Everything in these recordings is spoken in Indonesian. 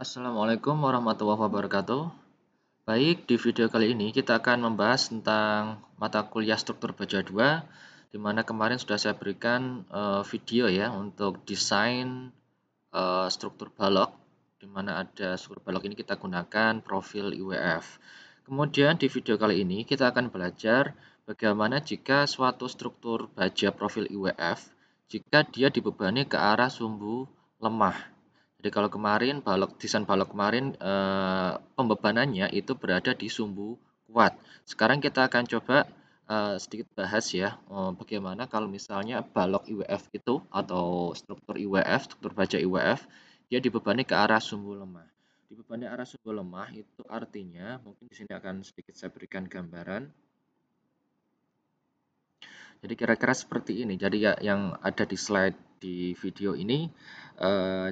Assalamualaikum warahmatullahi wabarakatuh. Baik, di video kali ini kita akan membahas tentang mata kuliah struktur baja 2, di mana kemarin sudah saya berikan video ya untuk desain struktur balok, di mana ada struktur balok ini kita gunakan profil IWF. Kemudian di video kali ini kita akan belajar bagaimana jika suatu struktur baja profil IWF, jika dia dibebani ke arah sumbu lemah. Jadi kalau kemarin desain balok kemarin pembebanannya itu berada di sumbu kuat. Sekarang kita akan coba sedikit bahas ya bagaimana kalau misalnya balok IWF itu atau struktur IWF, struktur baja IWF dia dibebani ke arah sumbu lemah. Dibebani arah sumbu lemah itu artinya mungkin di sini akan sedikit saya berikan gambaran. Jadi kira-kira seperti ini. Jadi ya yang ada di slide di video ini,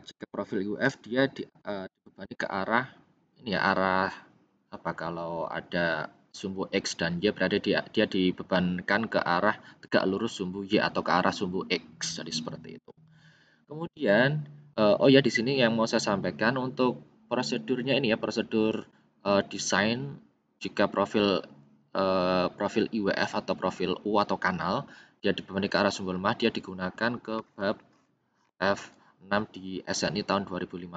jika profil UF dia dibebani ke arah ini ya arah apa kalau ada sumbu X dan Y berada dia dibebankan ke arah tegak lurus sumbu Y atau ke arah sumbu X. Jadi seperti itu. Kemudian oh ya di sini yang mau saya sampaikan untuk prosedurnya ini ya prosedur desain jika profil IWF atau profil U atau kanal dia dibebani ke arah sumbu lemah dia digunakan ke bab F6 di SNI tahun 2015.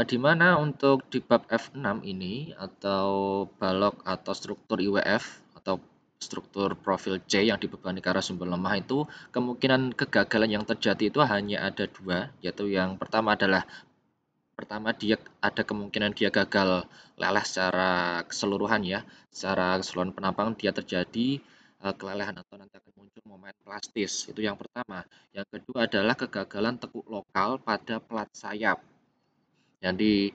Di mana untuk di bab F6 ini atau balok atau struktur IWF atau struktur profil C yang dibebani ke arah sumber lemah itu kemungkinan kegagalan yang terjadi itu hanya ada dua, yaitu yang pertama dia ada kemungkinan dia gagal leleh secara keseluruhan ya, secara keseluruhan penampang dia terjadi kelelehan atau nanti akan muncul momen plastis, itu yang pertama. Yang kedua adalah kegagalan tekuk lokal pada plat sayap. Jadi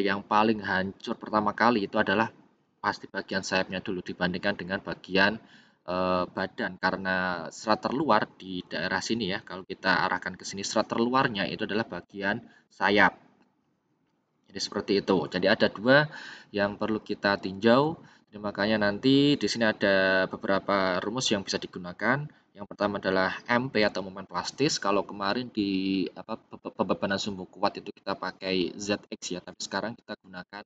yang paling hancur pertama kali itu adalah pasti bagian sayapnya dulu dibandingkan dengan bagian badan karena serat terluar di daerah sini ya. Kalau kita arahkan ke sini serat terluarnya itu adalah bagian sayap. Jadi seperti itu. Jadi ada dua yang perlu kita tinjau. Jadi makanya nanti di sini ada beberapa rumus yang bisa digunakan. Yang pertama adalah MP atau momen plastis. Kalau kemarin di pembebanan sumbu kuat itu kita pakai ZX ya, tapi sekarang kita gunakan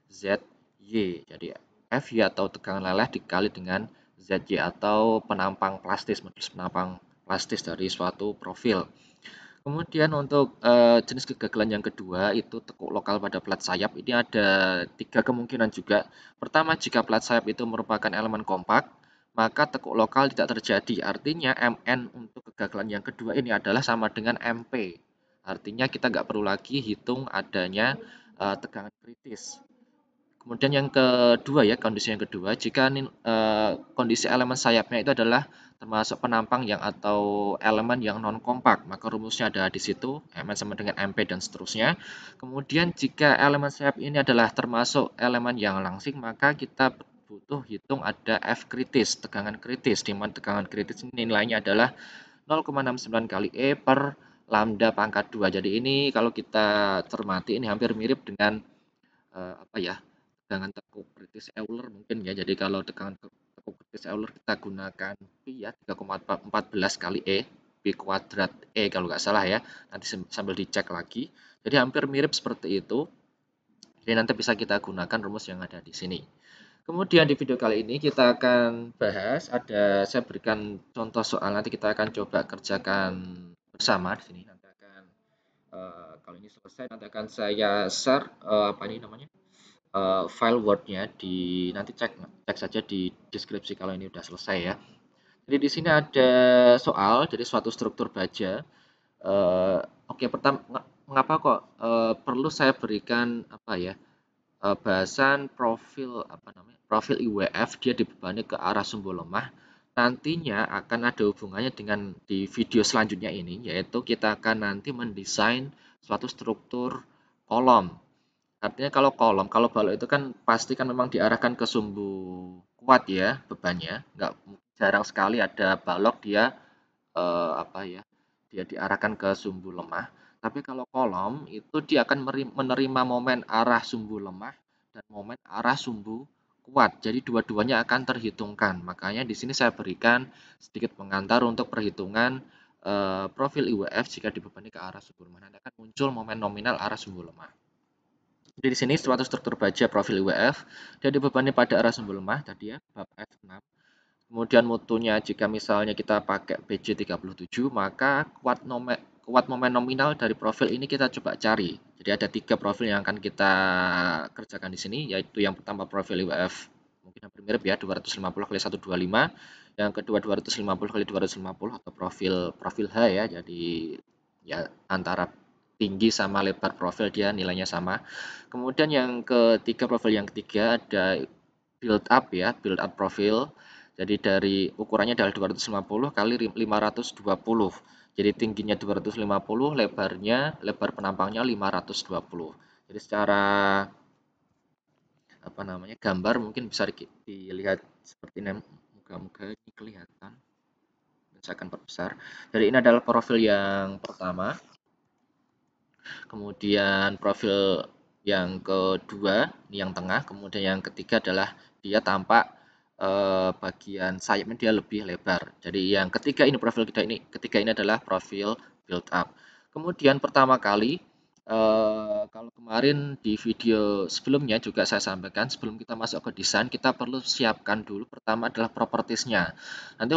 ZY. Jadi FY atau tegangan leleh dikali dengan ZY atau penampang plastis, modulus penampang plastis dari suatu profil. Kemudian untuk jenis kegagalan yang kedua itu tekuk lokal pada plat sayap. Ini ada tiga kemungkinan juga. Pertama, jika plat sayap itu merupakan elemen kompak, maka tekuk lokal tidak terjadi. Artinya MN untuk kegagalan yang kedua ini adalah sama dengan MP. Artinya kita nggak perlu lagi hitung adanya tegangan kritis. Kemudian yang kedua ya, kondisi yang kedua, jika kondisi elemen sayapnya itu adalah termasuk penampang yang atau elemen yang non kompak, maka rumusnya ada di situ, Mn sama dengan Mp dan seterusnya. Kemudian jika elemen sayap ini adalah termasuk elemen yang langsing, maka kita butuh hitung ada F kritis, tegangan kritis, di mana tegangan kritis ini nilainya adalah 0,69 kali E per lambda pangkat 2. Jadi ini kalau kita cermati ini hampir mirip dengan apa ya, tegangan tekuk kritis Euler mungkin ya. Jadi kalau tegangan tekuk kritis Euler kita gunakan pi ya 3,14 kali E, pi kuadrat E kalau nggak salah ya. Nanti sambil dicek lagi. Jadi hampir mirip seperti itu. Jadi nanti bisa kita gunakan rumus yang ada di sini. Kemudian di video kali ini kita akan bahas saya berikan contoh soal nanti kita akan coba kerjakan bersama di sini. Nanti akan kalau ini selesai nanti akan saya share apa ini namanya? File Word-nya nanti cek saja di deskripsi kalau ini udah selesai ya. Jadi di sini ada soal, jadi suatu struktur baja. Oke, pertama mengapa kok perlu saya berikan apa ya bahasan profil apa namanya profil IWF dia dibebani ke arah sumbu lemah. Nantinya akan ada hubungannya dengan di video selanjutnya ini, yaitu kita akan nanti mendesain suatu struktur kolom. Artinya kalau balok itu kan pasti kan memang diarahkan ke sumbu kuat ya bebannya, nggak jarang sekali ada balok dia apa ya, dia diarahkan ke sumbu lemah. Tapi kalau kolom itu dia akan menerima momen arah sumbu lemah dan momen arah sumbu kuat. Jadi dua-duanya akan terhitungkan. Makanya di sini saya berikan sedikit pengantar untuk perhitungan profil IWF jika dibebani ke arah sumbu lemah, nanti akan muncul momen nominal arah sumbu lemah. Jadi di sini suatu struktur baja profil IWF dia dibebani pada arah sumbu lemah tadi ya, bab F6. Kemudian mutunya jika misalnya kita pakai BJ37, maka kuat momen nominal dari profil ini kita coba cari. Jadi ada 3 profil yang akan kita kerjakan di sini, yaitu yang pertama profil IWF mungkin hampir mirip ya, 250 kali 125, yang kedua 250 kali 250 atau profil H ya. Jadi ya antara tinggi sama lebar profil dia nilainya sama. Kemudian yang ketiga, profil yang ketiga ada build up ya, build up profil. Jadi dari ukurannya adalah 250 kali 520. Jadi tingginya 250, lebar penampangnya 520. Jadi secara apa namanya gambar mungkin bisa dilihat seperti ini. Moga-moga ini kelihatan. Saya akan perbesar. Jadi ini adalah profil yang pertama. Kemudian profil yang kedua, ini yang tengah. Kemudian yang ketiga adalah dia tampak bagian sayapnya dia lebih lebar. Jadi yang ketiga ini profil ketiga ini adalah profil build up. Kemudian pertama kali kalau kemarin di video sebelumnya juga saya sampaikan, sebelum kita masuk ke desain kita perlu siapkan dulu pertama adalah propertiesnya. Nanti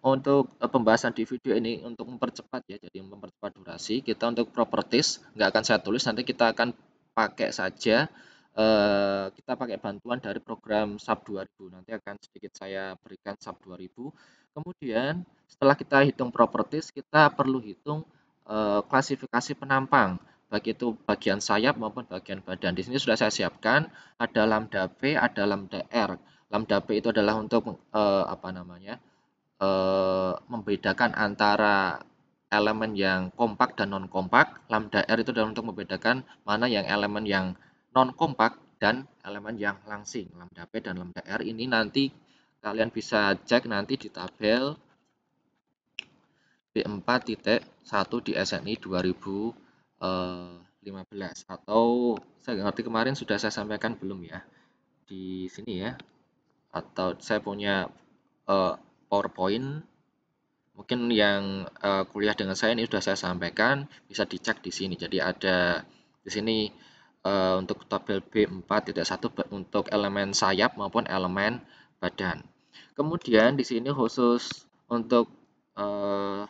untuk pembahasan di video ini untuk mempercepat ya, jadi mempercepat durasi, kita untuk properties nggak akan saya tulis, nanti kita akan pakai saja kita pakai bantuan dari program SAP 2000. Nanti akan sedikit saya berikan SAP 2000. Kemudian setelah kita hitung properties, kita perlu hitung klasifikasi penampang, baik itu bagian sayap maupun bagian badan. Di sini sudah saya siapkan, ada lambda P, ada lambda R. Lambda P itu adalah untuk apa namanya? Membedakan antara elemen yang kompak dan non kompak. Lambda R itu adalah untuk membedakan mana yang elemen yang non kompak dan elemen yang langsing. Lambda P dan lambda R ini nanti kalian bisa cek nanti di tabel B4.1 di SNI 2015, atau saya nggak ngerti kemarin sudah saya sampaikan belum ya di sini ya, atau saya punya PowerPoint. Mungkin yang kuliah dengan saya ini sudah saya sampaikan, bisa dicek di sini. Jadi ada di sini untuk tabel B4.1 untuk elemen sayap maupun elemen badan. Kemudian di sini khusus untuk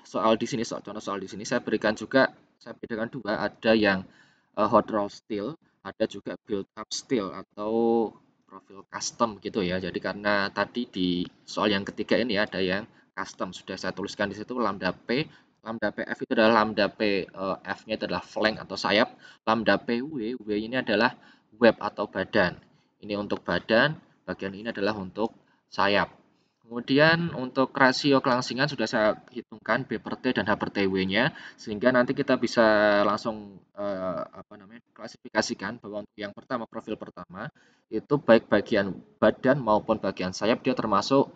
soal di sini, contoh soal di sini saya berikan juga, saya bedakan dua, ada yang hot roll steel, ada juga build up steel atau profil custom gitu ya. Jadi karena tadi di soal yang ketiga ini ada yang custom, sudah saya tuliskan di situ lambda P. Lambda PF itu adalah lambda P, F-nya itu adalah flank atau sayap. Lambda PW, W ini adalah web atau badan. Ini untuk badan, bagian ini adalah untuk sayap. Kemudian untuk rasio kelangsingan sudah saya hitungkan B per T dan H per TW-nya, sehingga nanti kita bisa langsung apa namanya klasifikasikan bahwa untuk yang pertama, profil pertama itu baik bagian badan maupun bagian sayap dia termasuk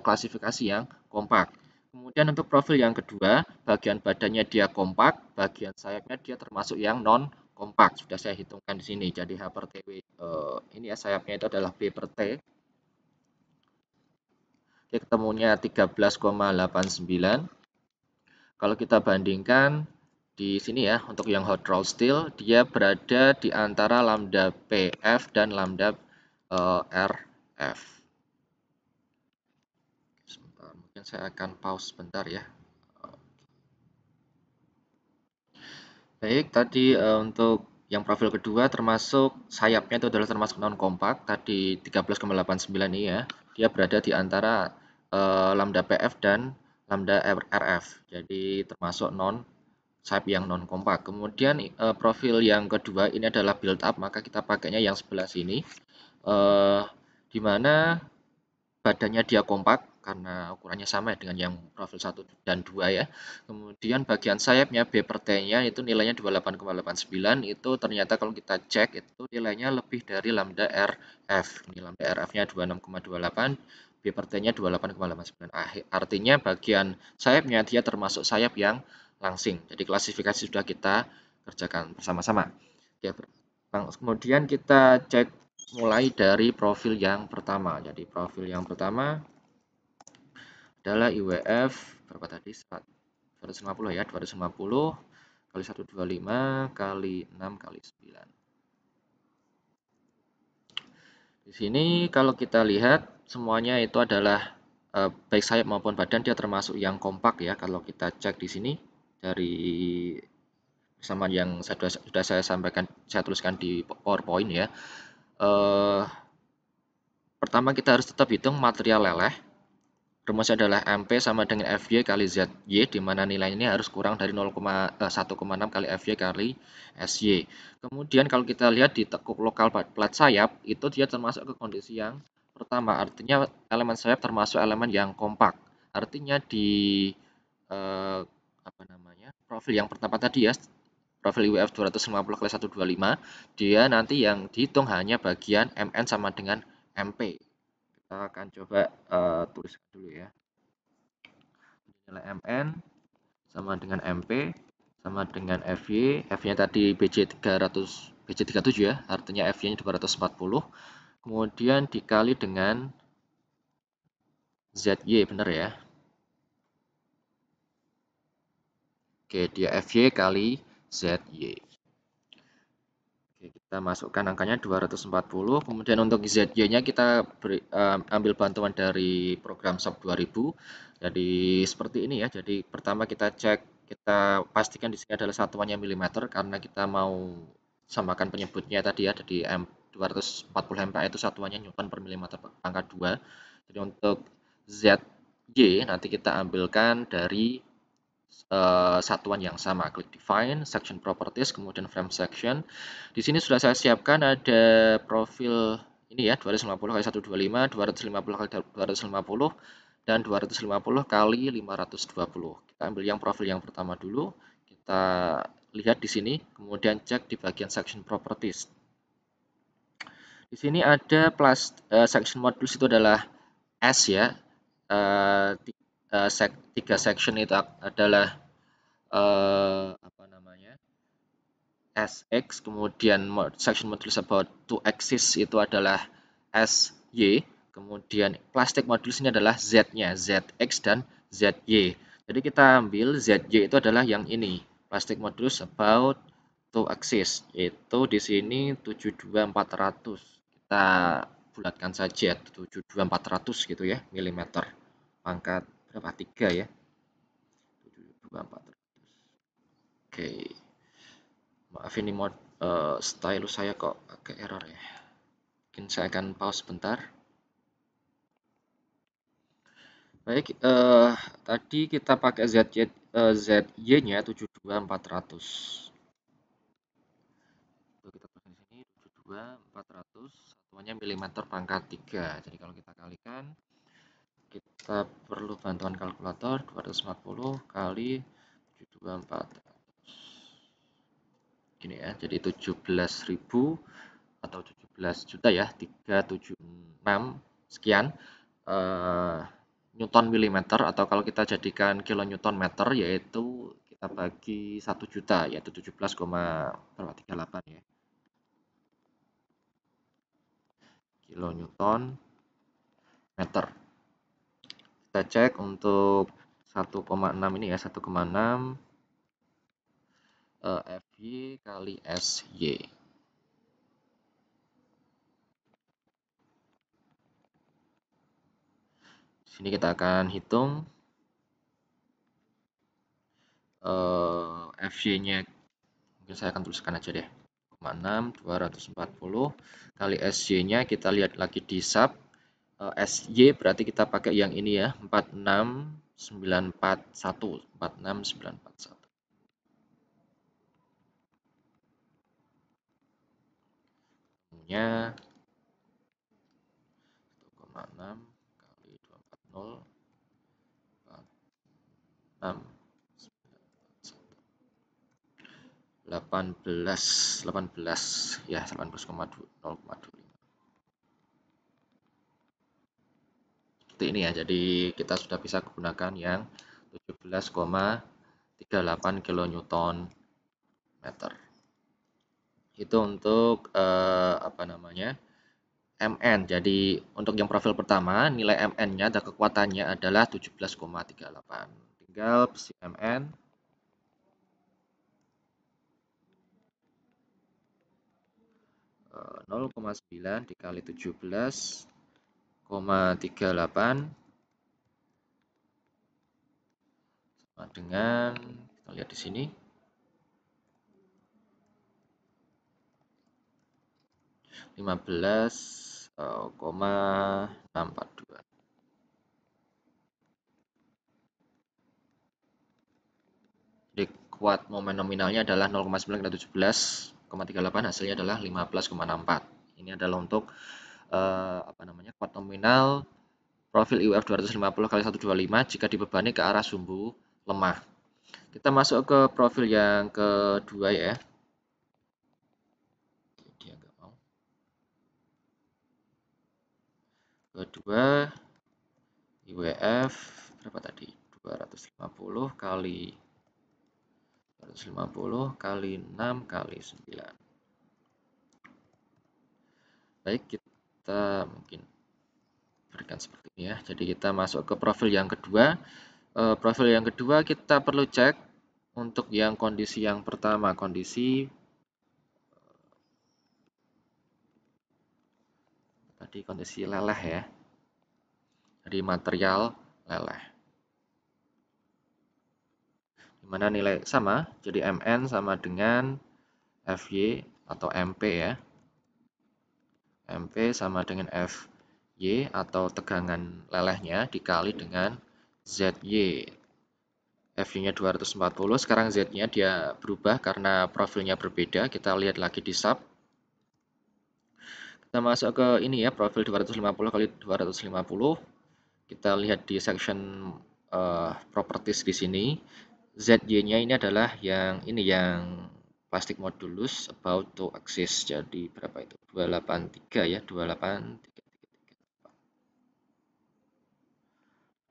klasifikasi yang kompak. Kemudian untuk profil yang kedua, bagian badannya dia kompak, bagian sayapnya dia termasuk yang non kompak. Sudah saya hitungkan di sini. Jadi H per TW ini ya, sayapnya itu adalah B per T. Ketemunya 13,89. Kalau kita bandingkan di sini ya, untuk yang hot roll steel dia berada di antara lambda PF dan lambda RF. Sebentar, mungkin saya akan pause sebentar ya. Baik, tadi untuk yang profil kedua termasuk sayapnya itu adalah termasuk non kompak, tadi 13,89 ini ya. Dia berada di antara lambda PF dan lambda RF. Jadi termasuk sayap yang non kompak. Kemudian profil yang kedua ini adalah build up, maka kita pakainya yang sebelah sini. Di mana badannya dia kompak karena ukurannya sama dengan yang profil 1 dan 2 ya. Kemudian bagian sayapnya B per T-nya itu nilainya 28,89, itu ternyata kalau kita cek itu nilainya lebih dari lambda RF. Ini lambda RF-nya 26,28, B per T-nya 28,89. Artinya bagian sayapnya dia termasuk sayap yang langsing. Jadi klasifikasi sudah kita kerjakan bersama-sama. Kemudian kita cek mulai dari profil yang pertama. Jadi profil yang pertama adalah IWF berapa tadi? 250 ya, 250 kali 125 kali 6 kali 9. Di sini kalau kita lihat semuanya itu adalah baik sayap maupun badan dia termasuk yang kompak ya. Kalau kita cek di sini dari sama yang sudah saya sampaikan, saya tuliskan di PowerPoint ya. Pertama kita harus tetap hitung material leleh. Rumusnya adalah MP sama dengan FY kali ZY, di mana nilainya harus kurang dari 1,6 kali FY kali SY. Kemudian kalau kita lihat di tekuk lokal plat sayap, itu dia termasuk ke kondisi yang pertama, artinya elemen sayap termasuk elemen yang kompak. Artinya di profil yang pertama tadi ya, profil UF 250 kali 125, dia nanti yang dihitung hanya bagian MN sama dengan MP. Kita akan coba tuliskan dulu ya. Nilai MN sama dengan MP sama dengan FY. F-nya tadi BJ37 ya, artinya FY-nya 240. Kemudian dikali dengan ZY, benar ya. Oke, dia FY kali ZY. Oke, kita masukkan angkanya 240. Kemudian untuk ZY-nya kita ambil bantuan dari program SOP 2000. Jadi seperti ini ya. Jadi pertama kita cek, kita pastikan di sini adalah satuannya milimeter karena kita mau samakan penyebutnya tadi ya. Jadi 240 MPa itu satuannya Newton per milimeter pangkat 2. Jadi untuk ZY nanti kita ambilkan dari satuan yang sama. Klik define, section properties, kemudian frame section. Di sini sudah saya siapkan ada profil ini ya, 250 kali 125, 250 kali 250, dan 250 kali 520. Kita ambil yang profil yang pertama dulu. Kita lihat di sini, kemudian cek di bagian section properties. Di sini ada section modules itu adalah S ya. Tiga section itu adalah SX, kemudian section modules about two axis itu adalah SY, kemudian plastic modules ini adalah Z-nya, ZX dan ZY. Jadi kita ambil ZY itu adalah yang ini, plastic modules about two axis, itu di sini 72400. Kita bulatkan saja 72400 gitu ya, milimeter. Pangkat berapa? 3 ya. 72400. Oke. Maaf ini stylus saya kok agak error ya. Mungkin saya akan pause sebentar. Baik, tadi kita pakai ZY-nya 72400. Kita pakai di sini 72400, satuannya milimeter pangkat 3. Jadi kalau kita kalikan, kita perlu bantuan kalkulator 240 kali 72400. Gini ya, jadi 17.000 atau 17 juta ya, 376 sekian Newton milimeter, atau kalau kita jadikan kilonewton meter yaitu kita bagi 1 juta yaitu 17,38 ya, kilonewton meter. Kita cek untuk 1,6 ini ya, 1,6 FY kali SY. Sini kita akan hitung FY-nya, mungkin saya akan tuliskan aja deh, 6 240 kali SY-nya. Kita lihat lagi di sub, SY berarti kita pakai yang ini ya, 46941, 46941. Nya 1,6 kali 240 6 18 ya, 18,025. Seperti ini ya, jadi kita sudah bisa gunakan yang 17,38 kilonewton meter. Itu untuk MN. Jadi untuk yang profil pertama, nilai MN-nya atau kekuatannya adalah 17,38. tinggal besi Mn 0,9 dikali 17,38 sama dengan, kita lihat di sini, 15,642. Jadi kuat momen nominalnya adalah 0,9 kali 17,38, hasilnya adalah 15,64. Ini adalah untuk kuat nominal profil IWF 250 kali 125 jika dibebani ke arah sumbu lemah. Kita masuk ke profil yang kedua ya. Dia nggak mau. Kedua IWF berapa tadi? 250 kali 250 kali 6 kali 9. Baik, kita mungkin berikan seperti ini ya. Jadi kita masuk ke profil yang kedua. Profil yang kedua kita perlu cek untuk yang kondisi yang pertama, kondisi leleh ya. Jadi material leleh. Dimana nilai sama, jadi Mn sama dengan Fy atau Mp ya. Mp sama dengan Fy atau tegangan lelehnya dikali dengan Zy. Fy-nya 240, sekarang Z-nya dia berubah karena profilnya berbeda. Kita lihat lagi di sub. Kita masuk ke ini ya, profil 250 kali 250. Kita lihat di section properties di sini. Zy-nya ini adalah yang plastic modulus about to axis. Jadi berapa itu? 283 ya, 283.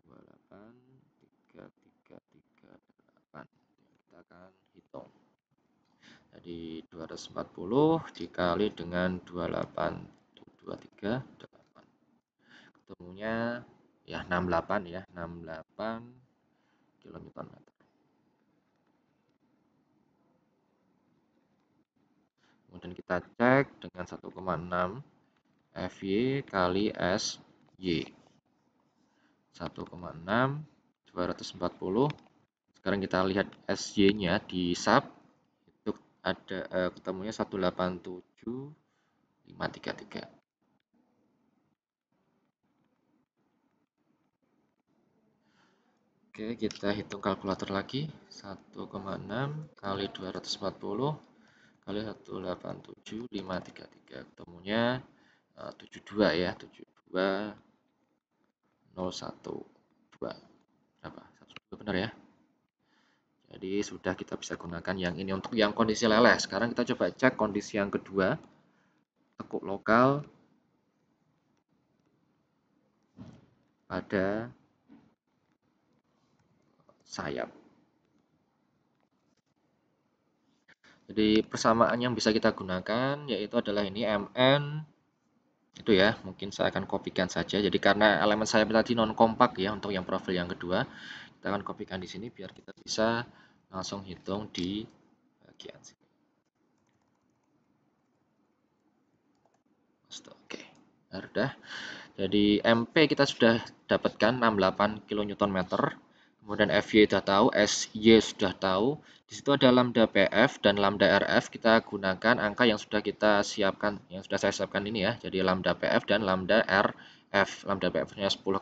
28338. Kita akan hitung. Jadi 240 dikali dengan 28238. Ketemunya ya 68 ya, 68 kN/meter. Kemudian kita cek dengan 1,6 Fy kali Sy. 1,6 240. Sekarang kita lihat Sy-nya di sub itu ada ketemunya 187,533. Oke, kita hitung kalkulator lagi. 1,6 kali 240 kali 187,533. Ketemunya 72 ya, 72,012. Berapa? 102 benar ya? Jadi sudah kita bisa gunakan yang ini untuk yang kondisi leleh. Sekarang kita coba cek kondisi yang kedua. Tekuk lokal pada sayap. Jadi persamaan yang bisa kita gunakan yaitu adalah ini Mn itu ya, mungkin saya akan kopikan saja. Jadi karena elemen sayap tadi non kompak ya untuk yang profil yang kedua, kita akan kopikan di sini biar kita bisa langsung hitung di bagian sini. Oke, sudah. Jadi MP kita sudah dapatkan 68 kN/m. Kemudian Fy sudah tahu, Sy sudah tahu. Di situ ada lambda PF dan lambda RF. Kita gunakan angka yang sudah kita siapkan, yang sudah saya siapkan ini ya. Jadi lambda PF dan lambda RF. Lambda PF-nya 10,9,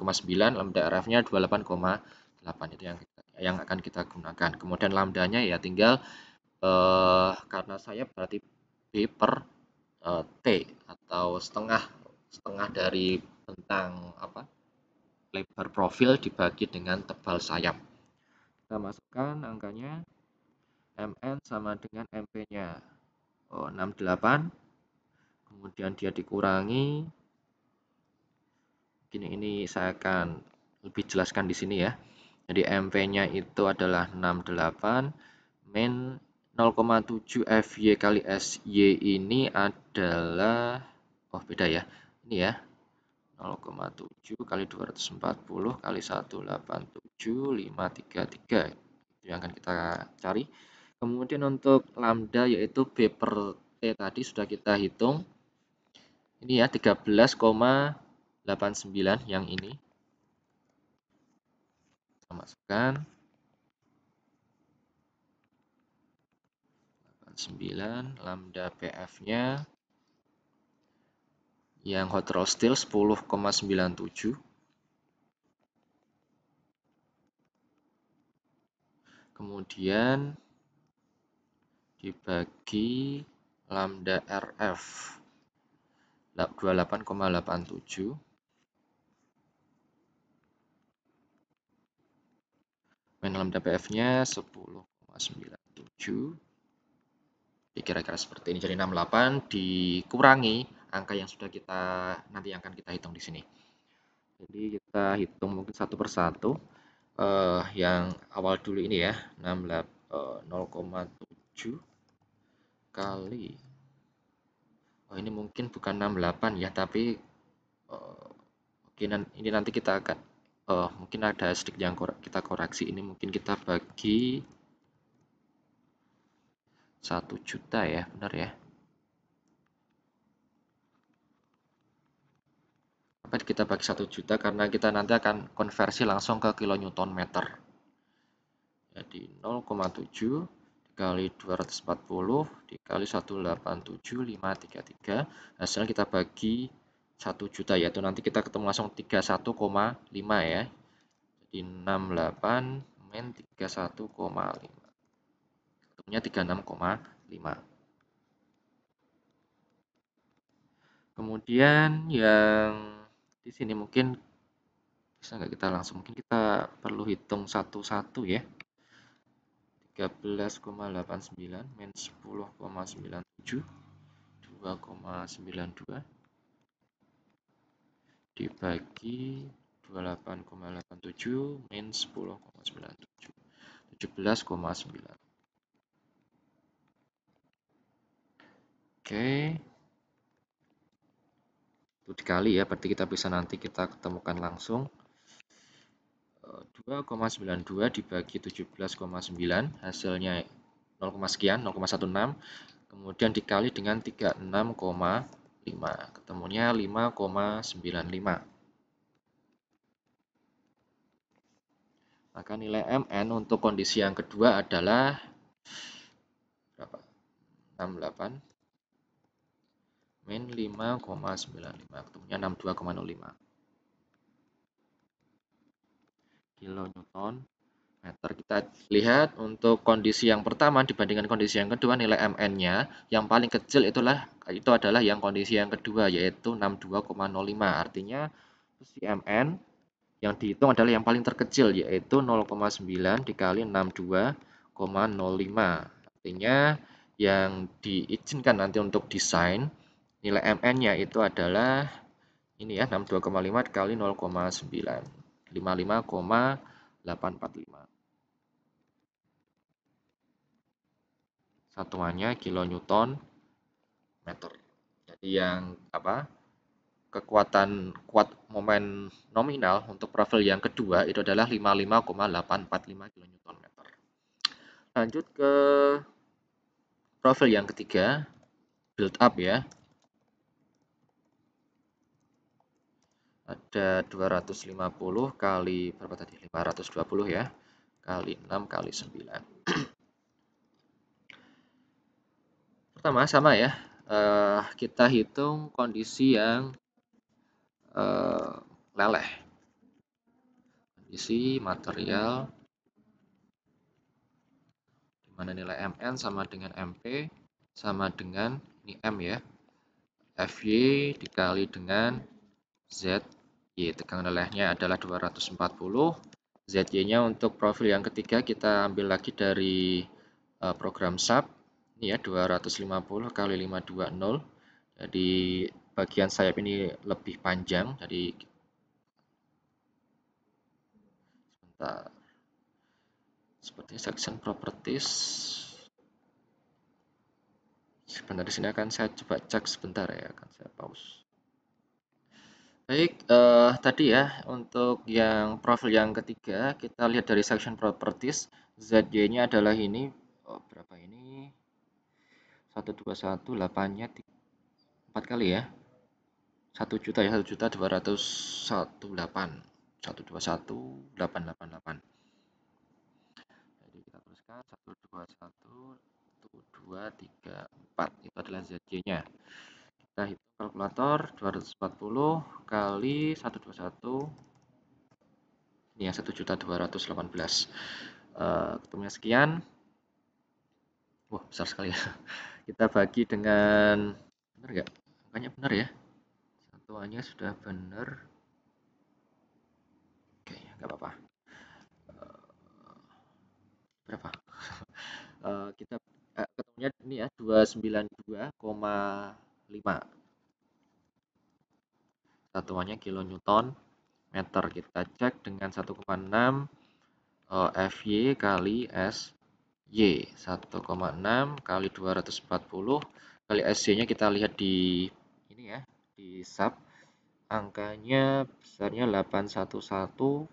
lambda RF-nya 28,8. Itu yang akan kita gunakan. Kemudian lambdanya ya tinggal karena saya berarti B per T atau setengah dari bentang lebar profil dibagi dengan tebal sayap. Kita masukkan angkanya, Mn sama dengan Mp-nya 68, kemudian dia dikurangi, ini saya akan lebih jelaskan di sini ya. Jadi Mp-nya itu adalah 68, min 0,7 Fy kali Sy ini adalah, beda ya, ini ya, 0,7 kali 240 kali 187,533 itu yang akan kita cari. Kemudian untuk lambda yaitu B per T tadi sudah kita hitung. Ini ya 13,89 yang ini. Kita masukkan 89 lambda PF-nya yang hot roll steel 10,97. Kemudian dibagi lambda RF 28,87. Main lambda PF-nya 10,97. Kira-kira seperti ini. Jadi 68 dikurangi angka yang sudah kita nanti akan kita hitung di sini. Jadi kita hitung mungkin satu persatu. Yang awal dulu ini ya, 0,7 kali. Ini mungkin bukan 68 ya, tapi ini nanti kita akan mungkin ada sedikit yang kita koreksi. Ini mungkin kita bagi 1 juta ya, benar ya. Kita bagi 1 juta karena kita nanti akan konversi langsung ke kilonewton meter. Jadi 0,7 dikali 240 dikali 187,533. Hasilnya kita bagi 1 juta, yaitu nanti kita ketemu langsung 31,5 ya. Jadi 68 min 31,5. Ketemunya 36,5. Kemudian yang di sini mungkin bisa nggak kita langsung, mungkin kita perlu hitung satu-satu ya. 13,89 min 10,97 2,92 dibagi 28,87 min 10,97 17,9. Oke, itu dikali ya, berarti kita bisa nanti kita ketemukan langsung 2,92 dibagi 17,9 hasilnya 0, sekian 0,16, kemudian dikali dengan 36,5 ketemunya 5,95. Maka nilai Mn untuk kondisi yang kedua adalah berapa? 68 min 5,95 ketemunya 62,05 kilonewton meter. Kita lihat untuk kondisi yang pertama dibandingkan kondisi yang kedua, nilai Mn-nya yang paling kecil itu adalah yang kondisi yang kedua, yaitu 62,05. Artinya si Mn yang dihitung adalah yang paling terkecil, yaitu 0,9 dikali 62,05. Artinya yang diizinkan nanti untuk desain nilai Mn-nya itu adalah ini ya, 62,5 dikali 0,9 55,845. Satuannya kilonewton meter. Jadi yang kuat momen nominal untuk profil yang kedua itu adalah 55,845 kilonewton meter. Lanjut ke profil yang ketiga, build up ya. Ada 250 kali berapa tadi? 520 ya. Kali 6 kali 9. Pertama sama ya. Kita hitung kondisi yang leleh. Kondisi material di mana nilai Mn sama dengan Mp sama dengan ini M ya. Fy dikali dengan Zy, tegangan lelehnya adalah 240. Zy-nya untuk profil yang ketiga kita ambil lagi dari program SAP. Ini ya 250 kali 520. Jadi bagian sayap ini lebih panjang. Jadi sebentar. Seperti section properties. Sebentar, di sini akan saya coba cek sebentar ya, akan saya pause. Baik, tadi ya untuk yang profil yang ketiga kita lihat dari section properties ZY-nya adalah ini berapa ini 121 8-nya 4 kali ya 1 juta ya 1.218.121.888. Jadi kita tuliskan 121.123.4 itu adalah ZY-nya. Kita hitung kalkulator 240 kali 121 ini ya 1.218. Ketemunya sekian. Wah, besar sekali ya. Kita bagi dengan benar nggak? Angkanya benar ya. Satuannya sudah benar. Oke, nggak apa-apa. Berapa? Kita ketemunya ini ya 292,5. Satuannya kilonewton meter. Kita cek dengan 1,6 FY kali SY. 1,6 kali 240 kali SY-nya kita lihat di ini ya, di sub. Angkanya besarnya 811.216.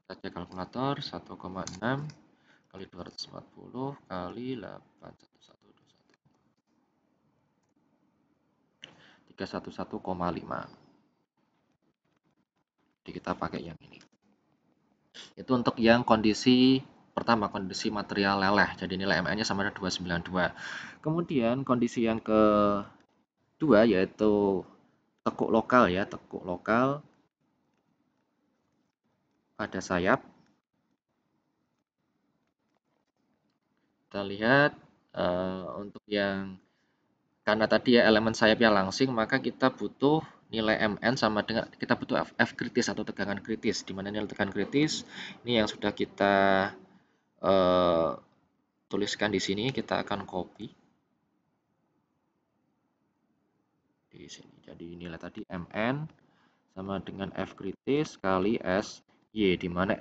Kita cek kalkulator 1,6 kali 240 kali 81121 311,5. Jadi kita pakai yang ini. Itu untuk yang kondisi pertama, kondisi material leleh. Jadi nilai MN-nya sama dengan 292. Kemudian kondisi yang kedua yaitu tekuk lokal ya, tekuk lokal pada sayap. Kita lihat untuk yang karena tadi ya elemen sayapnya langsing, maka kita butuh nilai MN sama dengan kita butuh F kritis atau tegangan kritis. Di mana nilai tegangan kritis ini yang sudah kita tuliskan di sini, kita akan copy di sini. Jadi nilai tadi MN sama dengan F kritis kali SY, di mana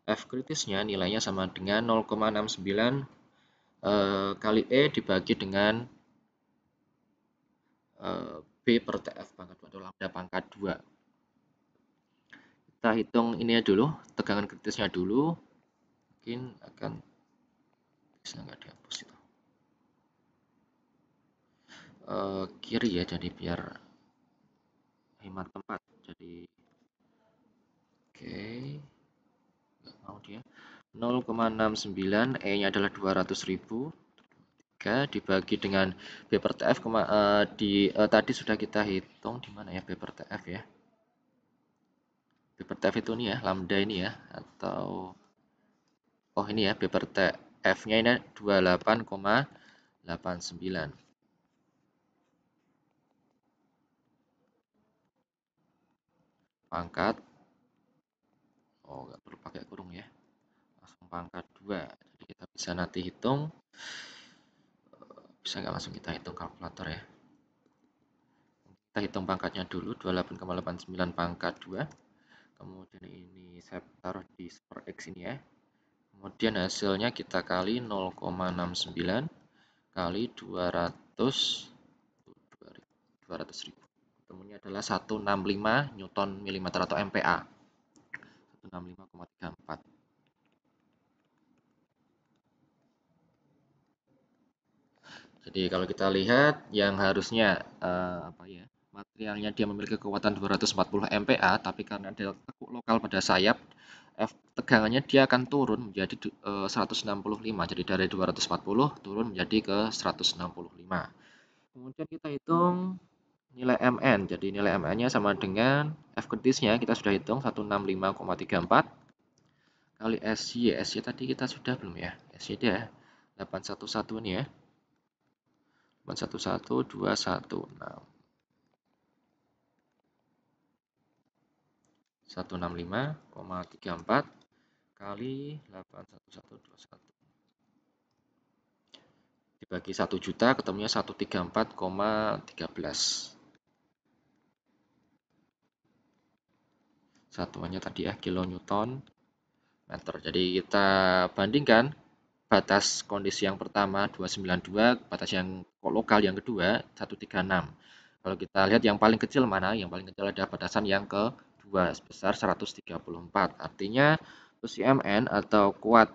F kritisnya nilainya sama dengan 0,69 kali E dibagi dengan B per TF pangkat 2 atau lambda pangkat 2. Kita hitung ini dulu, tegangan kritisnya dulu. Mungkin akan bisa nggak dihapus itu. Kiri ya, jadi biar hemat tempat. Jadi oke, nggak mau dia. 0,69 E-nya adalah 200.000. Dibagi dengan B per TF tadi sudah kita hitung di mana ya B per TF ya. B per TF itu nih ya, lambda ini ya, atau oh ini ya B per TF-nya ini 28,89 pangkat, oh nggak perlu pakai kurung ya, langsung pangkat 2. Jadi kita bisa nanti hitung, bisa nggak langsung kita hitung kalkulator ya. Kita hitung pangkatnya dulu, 28,89 pangkat 2. Kemudian ini saya taruh di per X ini ya. Kemudian hasilnya kita kali 0,69 kali 200.000. Ketemunya adalah 165 Newton milimeter atau MPa. 165,34. Jadi kalau kita lihat yang harusnya apa ya, materialnya dia memiliki kekuatan 240 MPa, tapi karena ada tekuk lokal pada sayap, tegangannya dia akan turun menjadi 165. Jadi dari 240 turun menjadi ke 165. Kemudian kita hitung nilai Mn. Jadi nilai Mn-nya sama dengan F kritisnya kita sudah hitung 165,34 kali SY. SY tadi kita sudah belum ya? SY dia 811 nih ya. 811.216. 165,34 kali 81121 dibagi 1 juta ketemunya 134,13. Satuannya tadi ya kilonewton meter. Jadi kita bandingkan batas kondisi yang pertama 292, batas yang lokal yang kedua 136. Kalau kita lihat yang paling kecil mana? Yang paling kecil adalah batasan yang kedua sebesar 134. Artinya posisi MN atau kuat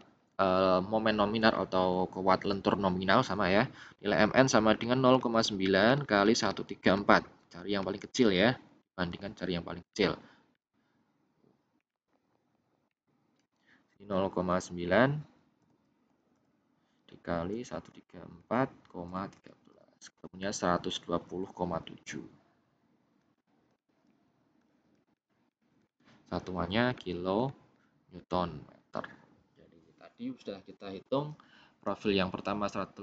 momen nominal atau kuat lentur nominal sama ya. Nilai MN sama dengan 0,9 kali 134. Cari yang paling kecil ya, dibandingkan cari yang paling kecil. 0,9 dikali 134,13. Ketemunya 120,7. Satuannya kilo Newton meter. Jadi tadi sudah kita hitung profil yang pertama 250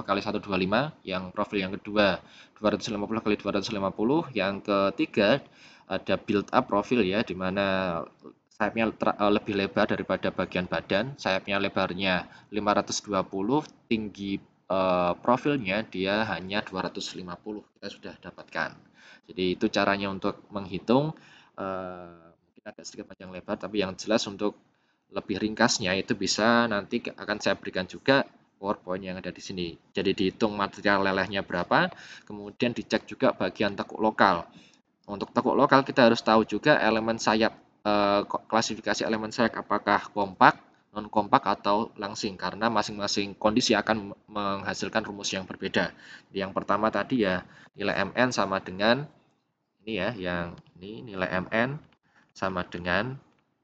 kali 125, yang profil yang kedua 250 kali 250, yang ketiga ada build up profil ya, di mana sayapnya lebih lebar daripada bagian badan, sayapnya lebarnya 520, tinggi profilnya dia hanya 250, kita sudah dapatkan. Jadi itu caranya untuk menghitung, mungkin agak sedikit panjang lebar, tapi yang jelas untuk lebih ringkasnya itu bisa nanti akan saya berikan juga PowerPoint yang ada di sini. Jadi dihitung material lelehnya berapa, kemudian dicek juga bagian tekuk lokal. Untuk tekuk lokal kita harus tahu juga elemen sayap, klasifikasi elemen sayap apakah kompak, non kompak atau langsing, karena masing-masing kondisi akan menghasilkan rumus yang berbeda. Yang pertama tadi ya nilai Mn sama dengan ini ya, yang ini nilai Mn sama dengan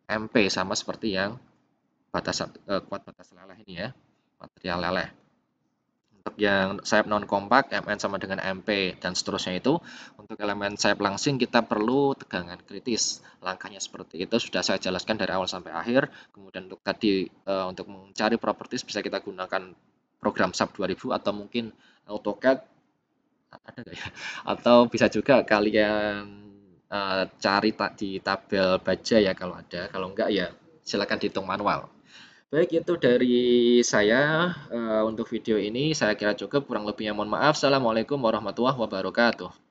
MP, sama seperti yang kuat batas leleh ini ya, material leleh. Untuk yang sayap non kompak Mn sama dengan MP dan seterusnya itu. Untuk elemen sayap langsing kita perlu tegangan kritis. Langkahnya seperti itu sudah saya jelaskan dari awal sampai akhir. Kemudian untuk tadi untuk mencari properties bisa kita gunakan program SAP 2000 atau mungkin AutoCAD, ada nggak ya? Atau bisa juga kalian cari di tabel baja ya kalau ada. Kalau enggak ya silakan dihitung manual. Baik, itu dari saya untuk video ini. Saya kira cukup, kurang lebihnya mohon maaf. Assalamualaikum warahmatullahi wabarakatuh.